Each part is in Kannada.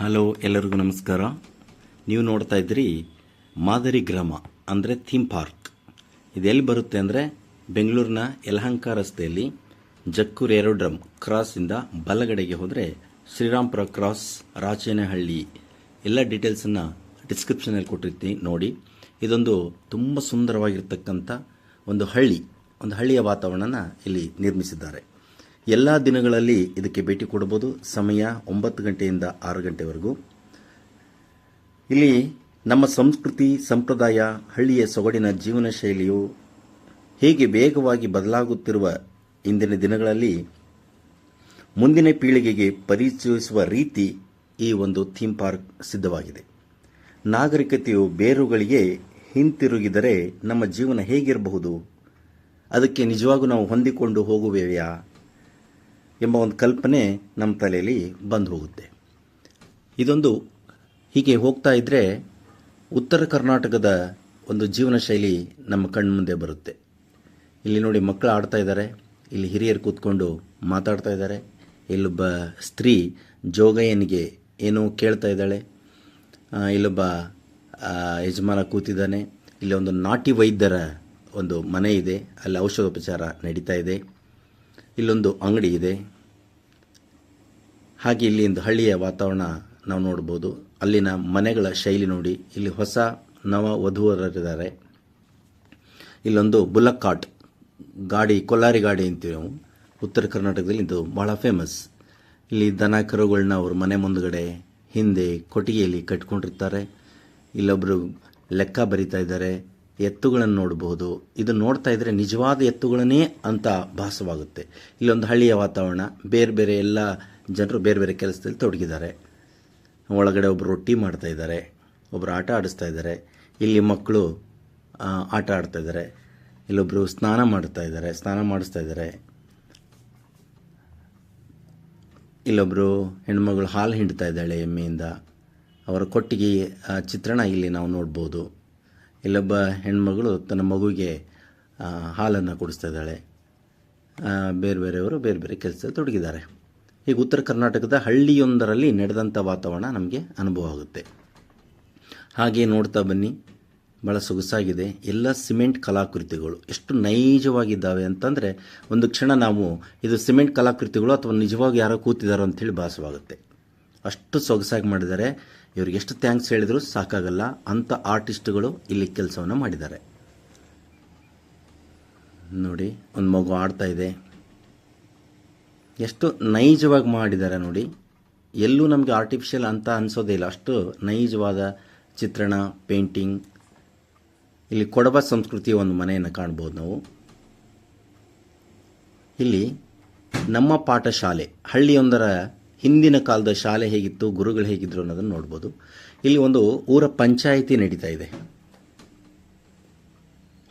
ಹಲೋ, ಎಲ್ಲರಿಗೂ ನಮಸ್ಕಾರ. ನೀವು ನೋಡ್ತಾ ಇದ್ರಿ ಮಾದರಿ ಗ್ರಾಮ ಅಂದರೆ ಥೀಮ್ ಪಾರ್ಕ್. ಇದೆಲ್ಲಿ ಬರುತ್ತೆ ಅಂದರೆ ಬೆಂಗಳೂರಿನ ಯಲಹಂಕ ರಸ್ತೆಯಲ್ಲಿ ಜಕ್ಕೂರು ಏರೋಡ್ರಮ್ ಕ್ರಾಸಿಂದ ಬಲಗಡೆಗೆ ಹೋದರೆ ಶ್ರೀರಾಮ್ಪುರ ಕ್ರಾಸ್, ರಾಚೇನಹಳ್ಳಿ ಎಲ್ಲ ಡೀಟೇಲ್ಸನ್ನು ಡಿಸ್ಕ್ರಿಪ್ಷನಲ್ಲಿ ಕೊಟ್ಟಿರ್ತೀನಿ ನೋಡಿ. ಇದೊಂದು ತುಂಬ ಸುಂದರವಾಗಿರ್ತಕ್ಕಂಥ ಒಂದು ಹಳ್ಳಿಯ ವಾತಾವರಣನ ಇಲ್ಲಿ ನಿರ್ಮಿಸಿದ್ದಾರೆ. ಎಲ್ಲ ದಿನಗಳಲ್ಲಿ ಇದಕ್ಕೆ ಭೇಟಿ ಕೊಡಬಹುದು. ಸಮಯ 9 ಗಂಟೆಯಿಂದ 6 ಗಂಟೆವರೆಗೂ. ಇಲ್ಲಿ ನಮ್ಮ ಸಂಸ್ಕೃತಿ, ಸಂಪ್ರದಾಯ, ಹಳ್ಳಿಯ ಸೊಗಡಿನ ಜೀವನ ಶೈಲಿಯು ಹೇಗೆ ವೇಗವಾಗಿ ಬದಲಾಗುತ್ತಿರುವ ಇಂದಿನ ದಿನಗಳಲ್ಲಿ ಮುಂದಿನ ಪೀಳಿಗೆಗೆ ಪರಿಚಯಿಸುವ ರೀತಿ ಈ ಒಂದು ಥೀಮ್ ಪಾರ್ಕ್ ಸಿದ್ಧವಾಗಿದೆ. ನಾಗರಿಕತೆಯು ಬೇರುಗಳಿಗೆ ಹಿಂತಿರುಗಿದರೆ ನಮ್ಮ ಜೀವನ ಹೇಗಿರಬಹುದು, ಅದಕ್ಕೆ ನಿಜವಾಗೂ ನಾವು ಹೊಂದಿಕೊಂಡು ಹೋಗುವೆಯಾ ಎಂಬ ಒಂದು ಕಲ್ಪನೆ ನಮ್ಮ ತಲೆಯಲ್ಲಿ ಬಂದು ಹೋಗುತ್ತೆ. ಇದೊಂದು ಹೀಗೆ ಹೋಗ್ತಾ ಇದ್ದರೆ ಉತ್ತರ ಕರ್ನಾಟಕದ ಒಂದು ಜೀವನ ಶೈಲಿ ನಮ್ಮ ಕಣ್ಣು ಮುಂದೆ ಬರುತ್ತೆ. ಇಲ್ಲಿ ನೋಡಿ, ಮಕ್ಕಳು ಆಡ್ತಾ ಇದ್ದಾರೆ, ಇಲ್ಲಿ ಹಿರಿಯರು ಕೂತ್ಕೊಂಡು ಮಾತಾಡ್ತಾ ಇದ್ದಾರೆ, ಇಲ್ಲೊಬ್ಬ ಸ್ತ್ರೀ ಜೋಗಯ್ಯನಿಗೆ ಏನೋ ಕೇಳ್ತಾ ಇದ್ದಾಳೆ, ಇಲ್ಲೊಬ್ಬ ಯಜಮಾನ ಕೂತಿದ್ದಾನೆ. ಇಲ್ಲಿ ಒಂದು ನಾಟಿ ವೈದ್ಯರ ಒಂದು ಮನೆ ಇದೆ, ಅಲ್ಲಿ ಔಷಧೋಪಚಾರ ನಡೀತಾ ಇದೆ. ಇಲ್ಲೊಂದು ಅಂಗಡಿ ಇದೆ. ಹಾಗೆ ಇಲ್ಲಿ ಒಂದು ಹಳ್ಳಿಯ ವಾತಾವರಣ ನಾವು ನೋಡ್ಬೋದು. ಅಲ್ಲಿನ ಮನೆಗಳ ಶೈಲಿ ನೋಡಿ. ಇಲ್ಲಿ ಹೊಸ ನವ ವಧುವರರಿದ್ದಾರೆ. ಇಲ್ಲೊಂದು ಬುಲ್ಲಕ್ ಕಾರ್ಟ್ ಗಾಡಿ, ಕೊಲ್ಲಾರಿ ಗಾಡಿ ಅಂತೀವಿ ನಾವು. ಉತ್ತರ ಕರ್ನಾಟಕದಲ್ಲಿ ಇದು ಬಹಳ ಫೇಮಸ್. ಇಲ್ಲಿ ದನ ಕರುಗಳನ್ನ ಅವ್ರ ಮನೆ ಮುಂದುಗಡೆ ಹಿಂದೆ ಕೊಟ್ಟಿಗೆಯಲ್ಲಿ ಕಟ್ಕೊಂಡಿರ್ತಾರೆ. ಇಲ್ಲೊಬ್ಬರು ಲೆಕ್ಕ ಬರಿತಾ ಇದ್ದಾರೆ. ಎತ್ತುಗಳನ್ನು ನೋಡಬಹುದು. ಇದನ್ನು ನೋಡ್ತಾ ಇದ್ರೆ ನಿಜವಾದ ಎತ್ತುಗಳನ್ನೇ ಅಂತ ಭಾಸವಾಗುತ್ತೆ. ಇಲ್ಲೊಂದು ಹಳ್ಳಿಯ ವಾತಾವರಣ. ಬೇರೆ ಬೇರೆ ಎಲ್ಲ ಜನರು ಬೇರೆ ಬೇರೆ ಕೆಲಸದಲ್ಲಿ ತೊಡಗಿದ್ದಾರೆ. ಒಳಗಡೆ ಒಬ್ಬರು ರೊಟ್ಟಿ ಮಾಡ್ತಾ ಇದ್ದಾರೆ, ಒಬ್ಬರು ಆಟ ಆಡಿಸ್ತಾ ಇದ್ದಾರೆ. ಇಲ್ಲಿ ಮಕ್ಕಳು ಆಟ ಆಡ್ತಾ ಇದ್ದಾರೆ. ಇಲ್ಲೊಬ್ಬರು ಸ್ನಾನ ಮಾಡಿಸ್ತಾ ಇದ್ದಾರೆ. ಇಲ್ಲೊಬ್ಬರು ಹೆಣ್ಮಗಳು ಹಾಲು ಹಿಂಡ್ತಾ ಇದ್ದಾಳೆ ಎಮ್ಮೆಯಿಂದ. ಅವರ ಕೊಟ್ಟಿಗೆ ಚಿತ್ರಣ ಇಲ್ಲಿ ನಾವು ನೋಡ್ಬೋದು. ಇಲ್ಲೊಬ್ಬ ಹೆಣ್ಮಗಳು ತನ್ನ ಮಗುವಿಗೆ ಹಾಲನ್ನು ಕುಡಿಸ್ತಾ ಇದ್ದಾಳೆ. ಬೇರೆ ಬೇರೆಯವರು ಬೇರೆ ಬೇರೆ ಕೆಲಸದಲ್ಲಿ ತೊಡಗಿದ್ದಾರೆ. ಹೀಗೆ ಉತ್ತರ ಕರ್ನಾಟಕದ ಹಳ್ಳಿಯೊಂದರಲ್ಲಿ ನಡೆದಂಥ ವಾತಾವರಣ ನಮಗೆ ಅನುಭವ ಆಗುತ್ತೆ. ಹಾಗೆ ನೋಡ್ತಾ ಬನ್ನಿ, ಭಾಳ ಸೊಗಸಾಗಿದೆ. ಎಲ್ಲ ಸಿಮೆಂಟ್ ಕಲಾಕೃತಿಗಳು ಎಷ್ಟು ನೈಜವಾಗಿದ್ದಾವೆ ಅಂತಂದರೆ ಒಂದು ಕ್ಷಣ ನಾವು ಇದು ಸಿಮೆಂಟ್ ಕಲಾಕೃತಿಗಳು ಅಥವಾ ನಿಜವಾಗಿ ಯಾರೋ ಕೂತಿದ್ದಾರೋ ಅಂಥೇಳಿ ಭಾಸವಾಗುತ್ತೆ. ಅಷ್ಟು ಸೊಗಸಾಗಿ ಮಾಡಿದ್ದಾರೆ. ಇವ್ರಿಗೆ ಎಷ್ಟು ಥ್ಯಾಂಕ್ಸ್ ಹೇಳಿದರೂ ಸಾಕಾಗಲ್ಲ. ಅಂಥ ಆರ್ಟಿಸ್ಟ್ಗಳು ಇಲ್ಲಿ ಕೆಲಸವನ್ನು ಮಾಡಿದ್ದಾರೆ. ನೋಡಿ, ಒಂದು ಮಗು ಆಡ್ತಾ ಇದೆ. ಎಷ್ಟು ನೈಜವಾಗಿ ಮಾಡಿದ್ದಾರೆ ನೋಡಿ. ಎಲ್ಲೂ ನಮಗೆ ಆರ್ಟಿಫಿಷಿಯಲ್ ಅಂತ ಅನಿಸೋದೇ ಇಲ್ಲ. ಅಷ್ಟು ನೈಜವಾದ ಚಿತ್ರಣ, ಪೇಂಟಿಂಗ್. ಇಲ್ಲಿ ಕೊಡವ ಸಂಸ್ಕೃತಿಯ ಒಂದು ಮನೆಯನ್ನು ಕಾಣ್ಬೋದು ನಾವು. ಇಲ್ಲಿ ನಮ್ಮ ಪಾಠಶಾಲೆ, ಹಳ್ಳಿಯೊಂದರ ಹಿಂದಿನ ಕಾಲದ ಶಾಲೆ ಹೇಗಿತ್ತು, ಗುರುಗಳು ಹೇಗಿದ್ರು ಅನ್ನೋದನ್ನು ನೋಡ್ಬೋದು. ಇಲ್ಲಿ ಒಂದು ಊರ ಪಂಚಾಯಿತಿ ನಡೀತಾ ಇದೆ.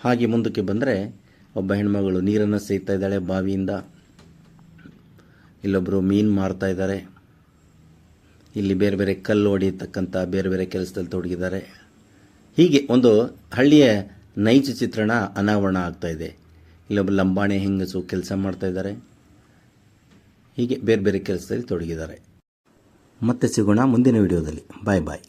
ಹಾಗೆ ಮುಂದಕ್ಕೆ ಬಂದರೆ ಒಬ್ಬ ಹೆಣ್ಮಗಳು ನೀರನ್ನು ಸೇದ್ತಾ ಇದ್ದಾಳೆ ಬಾವಿಯಿಂದ. ಇಲ್ಲೊಬ್ಬರು ಮೀನು ಮಾರ್ತಾ ಇದ್ದಾರೆ. ಇಲ್ಲಿ ಬೇರೆ ಬೇರೆ ಕಲ್ಲು ಹೊಡೆಯತಕ್ಕಂಥ ಬೇರೆ ಬೇರೆ ಕೆಲಸದಲ್ಲಿ ತೊಡಗಿದ್ದಾರೆ. ಹೀಗೆ ಒಂದು ಹಳ್ಳಿಯ ನೈಜ ಚಿತ್ರಣ ಅನಾವರಣ ಆಗ್ತಾ ಇದೆ. ಇಲ್ಲೊಬ್ಬ ಲಂಬಾಣಿ ಹೆಂಗಸು ಕೆಲಸ ಮಾಡ್ತಾ ಇದ್ದಾರೆ. ಹೀಗೆ ಬೇರೆ ಬೇರೆ ಕೆಲಸದಲ್ಲಿ ತೊಡಗಿದ್ದಾರೆ. ಮತ್ತೆ ಸಿಗೋಣ ಮುಂದಿನ ವಿಡಿಯೋದಲ್ಲಿ. ಬಾಯ್ ಬಾಯ್.